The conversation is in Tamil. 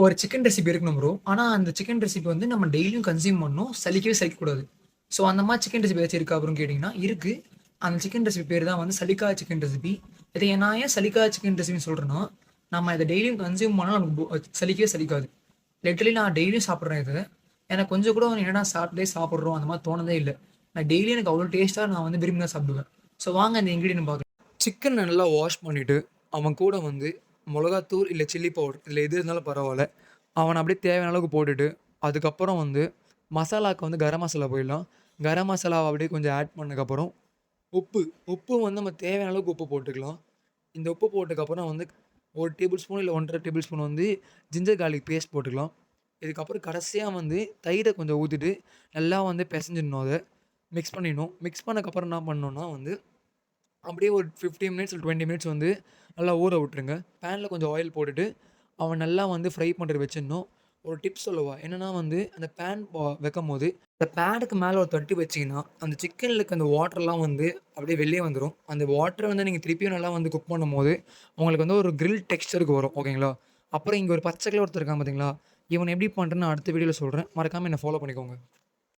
ஒரு சிக்கன் ரெசிபி இருக்கணும் ப்ரோ. ஆனா, அந்த சிக்கன் ரெசிபி வந்து நம்ம டெய்லியும் கன்சியூம் பண்ணணும். சலிக்கவே சலிக்கக்கூடாது. ஸோ, அந்த மாரி சிக்கன் ரெசிபி ஏதாச்சும் இருக்கா ப்ரோன்னு கேட்டீங்கன்னா, இருக்கு. அந்த சிக்கன் ரெசிபி பேரு தான் வந்து சலிக்காத சிக்கன் ரெசிபி. இத நான் ஏன் சலிக்காத சிக்கன் ரெசிபின்னு சொல்றேன்னா, நம்ம இத டெய்லியும் கன்சியூம் பண்ணா நமக்கு சலிக்கவே சலிக்காது. லிட்டரலி நான் டெய்லியும் சாப்பிடுறேன் இத. எனக்கு கொஞ்சம் கூட வந்து என்னடா சாட்டர்டே சாப்பிடுறோம் அந்த மாரி தோணுனதே இல்ல. நான் டெய்லியும் எனக்கு அவ்ளோ டேஸ்ட்டா நான் வந்து விரும்பி தான் சாப்பிடுவேன். ஸோ, வாங்க இந்த இன்கிரீடியன்ட் பார்க்கலாம். சிக்கன் நல்லா வாஷ் பண்ணிட்டு, அவன் கூட வந்து மொளகாத்தூள் இல்ல சில்லி பவுடர் இதுல எது இருந்தாலும் பரவால்ல. அவன அப்படியே தேவையான அளவுக்கு போட்டுட்டு, அதுக்கப்புறம் வந்து மசாலாக்கு வந்து கரம் மசாலா போயிடலாம். கரம் மசாலாவ அப்படியே கொஞ்சம் ஆட் பண்ணதுக்கப்புறம், உப்பு உப்பு வந்து நம்ம தேவையான அளவுக்கு உப்பு போட்டுக்கலாம். இந்த உப்பு போட்டதுக்கப்புறம் வந்து 1 டேபிள் ஸ்பூன் இல்ல 1 1/2 டேபிள் ஸ்பூன் வந்து ஜிஞ்சர் கார்லிக் பேஸ்ட் போட்டுக்கலாம். இதுக்கப்புறம் கடைசியா வந்து தயிர கொஞ்சம் ஊத்திட்டு, நல்லா வந்து பெசஞ்சிடணும் அத. மிக்ஸ் பண்ணிடணும். மிக்ஸ் பண்ணதுக்கப்புறம் என்ன பண்ணணும்னா வந்து, அப்படியே ஒரு 15 மினிட்ஸ் இல்ல 20 மினிட்ஸ் வந்து நல்லா ஊற விட்டுருங்க. பேன்ல கொஞ்சம் ஆயில் போட்டுட்டு, அவன் நல்லா வந்து ஃப்ரை பண்றதுக்கு வச்சிடணும். ஒரு டிப்ஸ் சொல்லவா? என்னன்னா வந்து அந்த பேன் வைக்கும்போது, அந்த பேனுக்கு மேல ஒரு தட்டு வச்சீங்கன்னா, அந்த சிக்கன்ல இருக்க அந்த வாட்டர்லாம் வந்து அப்படியே வெளிய வந்துரும். அந்த வாட்டர வந்து நீங்க திருப்பியும் நல்லா வந்து குக் பண்ணும்போது, உங்களுக்கு வந்து ஒரு கிரில் டெக்ஸ்சருக்கு வரும். ஓகேங்களா? அப்புறம் இங்க ஒரு பச்சை கலர் ஒருத்தர் இருக்கான் பார்த்தீங்களா? இவன எப்படி பண்றேன்னு நான் அடுத்த வீடியோல சொல்றேன். மறக்காம என்ன ஃபாலோ பண்ணிக்கோங்க.